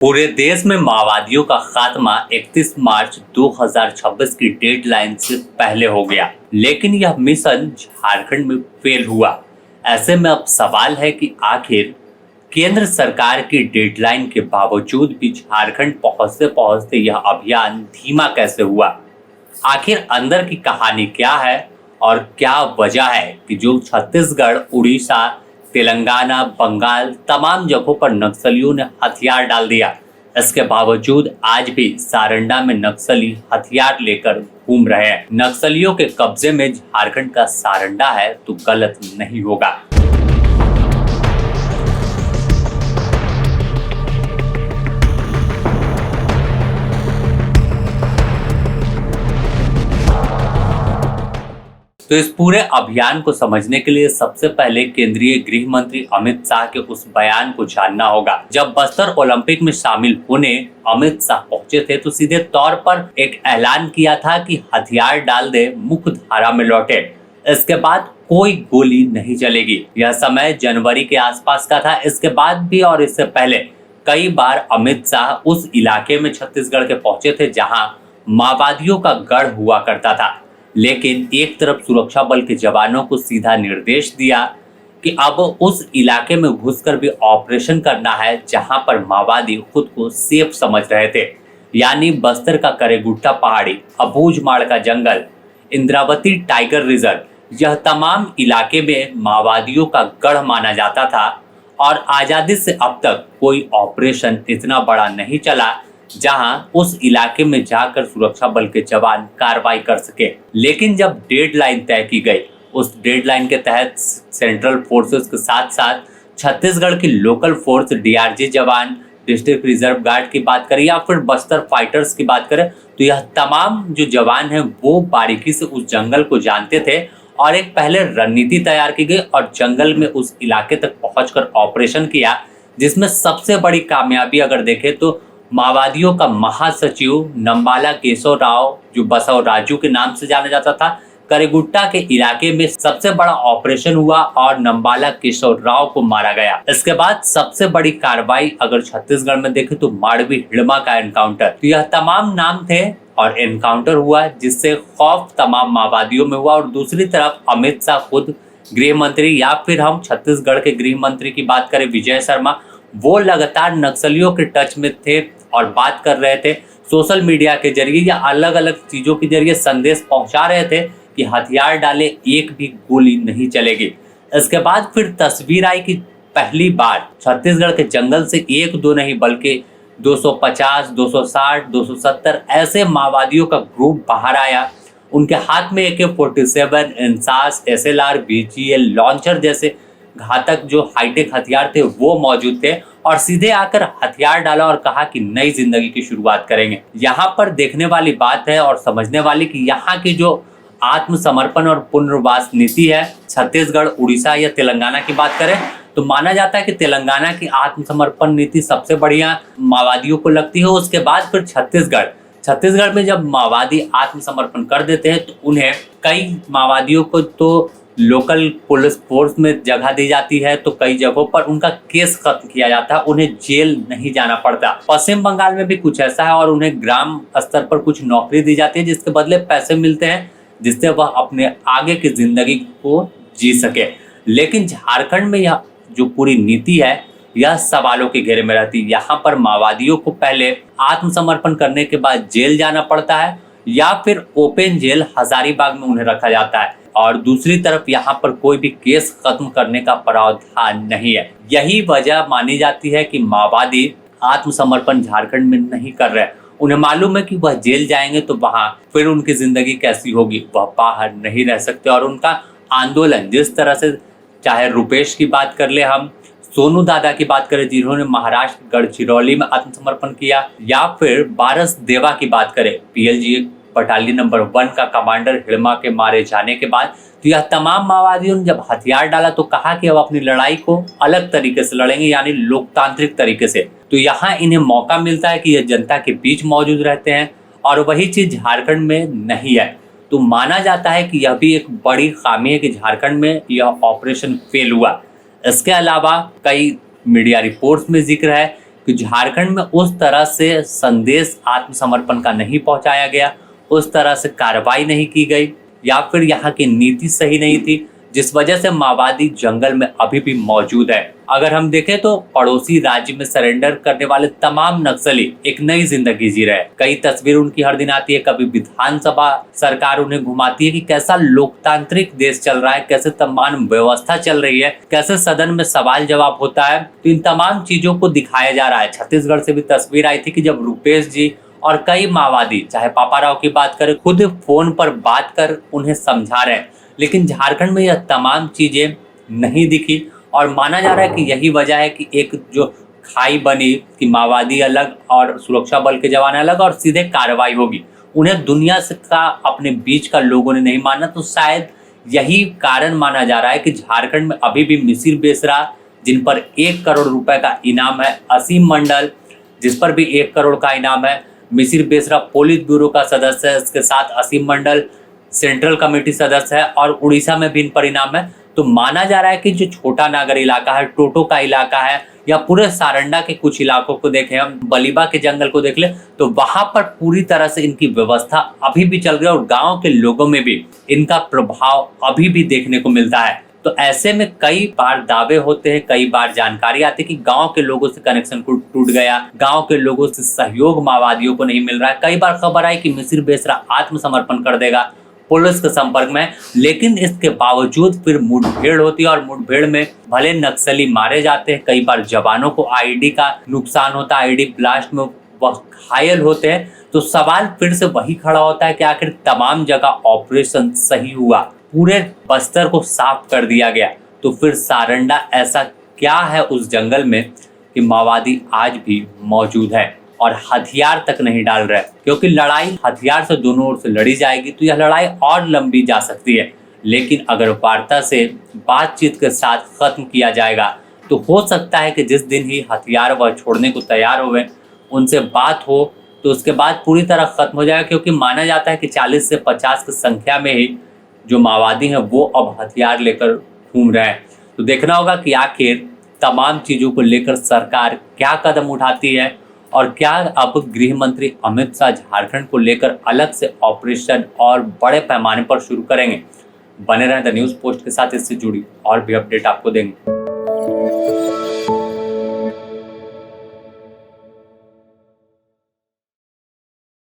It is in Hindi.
पूरे देश में माओवादियों का खात्मा 31 मार्च 2026 की डेडलाइन से पहले हो गया, लेकिन यह मिशन झारखंड में फेल हुआ। ऐसे में अब सवाल है कि आखिर केंद्र सरकार की डेडलाइन के बावजूद भी झारखंड पहुंचते पहुंचते यह अभियान धीमा कैसे हुआ। आखिर अंदर की कहानी क्या है और क्या वजह है कि जो छत्तीसगढ़, उड़ीसा, तेलंगाना, बंगाल तमाम जगहों पर नक्सलियों ने हथियार डाल दिया। इसके बावजूद आज भी सारंडा में नक्सली हथियार लेकर घूम रहे हैं। नक्सलियों के कब्जे में झारखंड का सारंडा है तो गलत नहीं होगा। तो इस पूरे अभियान को समझने के लिए सबसे पहले केंद्रीय गृह मंत्री अमित शाह के उस बयान को जानना होगा। जब बस्तर ओलंपिक में शामिल होने अमित शाह पहुंचे थे तो सीधे तौर पर एक ऐलान किया था कि हथियार डाल दे, मुख्य धारा में लौटे। इसके बाद कोई गोली नहीं चलेगी। यह समय जनवरी के आसपास का था। इसके बाद भी और इससे पहले कई बार अमित शाह उस इलाके में छत्तीसगढ़ के पहुंचे थे जहां माओवादियों का गढ़ हुआ करता था, लेकिन एक तरफ सुरक्षा बल के जवानों को सीधा निर्देश दिया कि अब उस इलाके में घुसकर भी ऑपरेशन करना है जहां पर माओवादी खुद को सेफ समझ रहे थे। यानी बस्तर का करेगुट्टा पहाड़ी, अबूझमाड़ का जंगल, इंद्रावती टाइगर रिजर्व, यह तमाम इलाके में माओवादियों का गढ़ माना जाता था और आजादी से अब तक कोई ऑपरेशन इतना बड़ा नहीं चला जहां उस इलाके में जाकर सुरक्षा बल के जवान कार्रवाई कर सके। लेकिन जब डेडलाइन तय की गई, उस डेडलाइन के तहत सेंट्रल फोर्सेस के साथ साथ छत्तीसगढ़ की लोकल फोर्स, डीआरजी जवान, डिस्ट्रिक्ट रिजर्व गार्ड की बात करें या फिर बस्तर फाइटर्स की बात करें, तो यह तमाम जो जवान हैं वो बारीकी से उस जंगल को जानते थे और एक पहले रणनीति तैयार की गई और जंगल में उस इलाके तक पहुंचकर ऑपरेशन किया, जिसमें सबसे बड़ी कामयाबी अगर देखें तो माओवादियों का महासचिव नंबाला केशव राव, जो बसव राजू के नाम से जाना जाता था, करेगुट्टा के इलाके में सबसे बड़ा ऑपरेशन हुआ और नंबाला केशव राव को मारा गया। इसके बाद सबसे बड़ी कार्रवाई अगर छत्तीसगढ़ में देखें तो माड़वी हिड़मा का एनकाउंटर। तो यह तमाम नाम थे और एनकाउंटर हुआ जिससे खौफ तमाम माओवादियों में हुआ। और दूसरी तरफ अमित शाह खुद गृह मंत्री या फिर हम छत्तीसगढ़ के गृह मंत्री की बात करें विजय शर्मा, वो लगातार नक्सलियों के टच में थे और बात कर रहे थे, सोशल मीडिया के जरिए या अलग अलग चीजों के जरिए संदेश पहुंचा रहे थे कि हथियार डाले, एक भी गोली नहीं चलेगी। इसके बाद फिर तस्वीर आई कि पहली बार छत्तीसगढ़ के जंगल से एक दो नहीं बल्कि 250, 260, 270 ऐसे माओवादियों का ग्रुप बाहर आया। उनके हाथ में AK-47, INSAS, SLR, BGL, launcher जैसे घातक जो हाईटेक हथियार थे वो मौजूद थे और सीधे आकर हथियार डाला और कहा कि नई जिंदगी की शुरुआत करेंगे। यहाँ पर देखने वाली बात है और समझने वाली कि यहाँ की जो आत्मसमर्पण और पुनर्वास नीति है, छत्तीसगढ़, उड़ीसा या तेलंगाना की बात करें तो माना जाता है कि तेलंगाना की आत्मसमर्पण नीति सबसे बढ़िया माओवादियों को लगती है। उसके बाद फिर छत्तीसगढ़ में जब माओवादी आत्मसमर्पण कर देते हैं तो उन्हें कई माओवादियों को तो लोकल पुलिस फोर्स में जगह दी जाती है, तो कई जगहों पर उनका केस खत्म किया जाता है, उन्हें जेल नहीं जाना पड़ता। पश्चिम बंगाल में भी कुछ ऐसा है और उन्हें ग्राम स्तर पर कुछ नौकरी दी जाती है जिसके बदले पैसे मिलते हैं जिससे वह अपने आगे की जिंदगी को जी सके। लेकिन झारखंड में यह जो पूरी नीति है यह सवालों के घेरे में रहती है। यहाँ पर माओवादियों को पहले आत्मसमर्पण करने के बाद जेल जाना पड़ता है या फिर ओपन जेल हजारीबाग में उन्हें रखा जाता है और दूसरी तरफ यहाँ पर कोई भी केस खत्म करने का प्रावधान नहीं है। यही वजह मानी जाती है कि माओवादी आत्मसमर्पण झारखंड में नहीं कर रहे। उन्हें मालूम है कि वह जेल जाएंगे तो वहां फिर उनकी जिंदगी कैसी होगी, वह बाहर नहीं रह सकते। और उनका आंदोलन जिस तरह से, चाहे रुपेश की बात कर ले, हम सोनू दादा की बात करें जिन्होंने महाराष्ट्र गढ़चिरौली में आत्मसमर्पण किया, या फिर बारस देवा की बात करें, PLG बटालियन नंबर 1 का कमांडर हिड़मा के मारे जाने के बाद, तो यह तमाम माओवादियों ने जब हथियार डाला तो कहा कि अब अपनी लड़ाई को अलग तरीके से लड़ेंगे, यानी लोकतांत्रिक तरीके से। तो यहाँ इन्हें मौका मिलता है कि यह जनता के बीच मौजूद रहते हैं और वही चीज झारखंड में नहीं है। तो माना जाता है कि यह भी एक बड़ी खामी है कि झारखंड में यह ऑपरेशन फेल हुआ। इसके अलावा कई मीडिया रिपोर्ट्स में जिक्र है कि कि झारखंड में उस तरह से संदेश आत्मसमर्पण का नहीं पहुंचाया गया, उस तरह से कार्रवाई नहीं की गई, या फिर यहाँ की नीति सही नहीं थी, जिस वजह से माओवादी जंगल में अभी भी मौजूद है। अगर हम देखें तो पड़ोसी राज्य में सरेंडर करने वाले तमाम नक्सली एक नई जिंदगी जी रहे हैं। कई तस्वीर उनकी हर दिन आती है, कभी विधानसभा सरकार उन्हें घुमाती है कि कैसा लोकतांत्रिक देश चल रहा है, कैसे तमाम व्यवस्था चल रही है, कैसे सदन में सवाल जवाब होता है। तो इन तमाम चीजों को दिखाया जा रहा है। छत्तीसगढ़ से भी तस्वीर आई थी कि जब रुपेश जी और कई माओवादी, चाहे पापाराव की बात करें, खुद फोन पर बात कर उन्हें समझा रहे हैं, लेकिन झारखंड में यह तमाम चीजें नहीं दिखी। और माना जा रहा है कि यही वजह है कि एक जो खाई बनी कि माओवादी अलग और सुरक्षा बल के जवान अलग और सीधे कार्रवाई होगी, उन्हें दुनिया से का अपने बीच का लोगों ने नहीं माना। तो शायद यही कारण माना जा रहा है कि झारखंड में अभी भी मिसिर बेसरा, जिन पर 1 करोड़ रुपए का इनाम है, असीम मंडल जिस पर भी 1 करोड़ का इनाम है, मिसिर बेसरा पोलित ब्यूरो का सदस्य है, इसके साथ असीम मंडल सेंट्रल कमेटी सदस्य है और उड़ीसा में भी इन पर इनाम है। तो माना जा रहा है कि जो छोटा नागर इलाका है, टोटो का इलाका है, या पूरे सारंडा के कुछ इलाकों को देखें, हम बलिबा के जंगल को देख ले, तो वहां पर पूरी तरह से इनकी व्यवस्था अभी भी चल रही है और गांव के लोगों में भी इनका प्रभाव अभी भी देखने को मिलता है। तो ऐसे में कई बार दावे होते हैं, कई बार जानकारी आती है कि गांव के लोगों से कनेक्शन टूट गया, गांव के लोगों से सहयोग माओवादियों को नहीं मिल रहा है। कई बार खबर आई कि मिसिर बेसरा आत्मसमर्पण कर देगा, पुलिस के संपर्क में, लेकिन इसके बावजूद फिर मुठभेड़ होती है और मुठभेड़ में भले नक्सली मारे जाते हैं, कई बार जवानों को आईडी का नुकसान होता है, आईडी ब्लास्ट में वह घायल होते हैं। तो सवाल फिर से वही खड़ा होता है कि आखिर तमाम जगह ऑपरेशन सही हुआ, पूरे बस्तर को साफ कर दिया गया, तो फिर सारंडा ऐसा क्या है उस जंगल में कि माओवादी आज भी मौजूद है और हथियार तक नहीं डाल रहे? क्योंकि लड़ाई हथियार से दोनों ओर से लड़ी जाएगी तो यह लड़ाई और लंबी जा सकती है, लेकिन अगर वार्ता से, बातचीत के साथ खत्म किया जाएगा तो हो सकता है कि जिस दिन ही हथियार वह छोड़ने को तैयार हुए, उनसे बात हो, तो उसके बाद पूरी तरह खत्म हो जाएगा। क्योंकि माना जाता है कि 40 से 50 की संख्या में ही जो माओवादी हैं वो अब हथियार लेकर घूम रहे हैं। तो देखना होगा कि आखिर तमाम चीज़ों को लेकर सरकार क्या कदम उठाती है और क्या अब गृह मंत्री अमित शाह झारखंड को लेकर अलग से ऑपरेशन और बड़े पैमाने पर शुरू करेंगे। बने रहें द न्यूज़ पोस्ट के साथ, इससे जुड़ी और भी अपडेट आपको देंगे।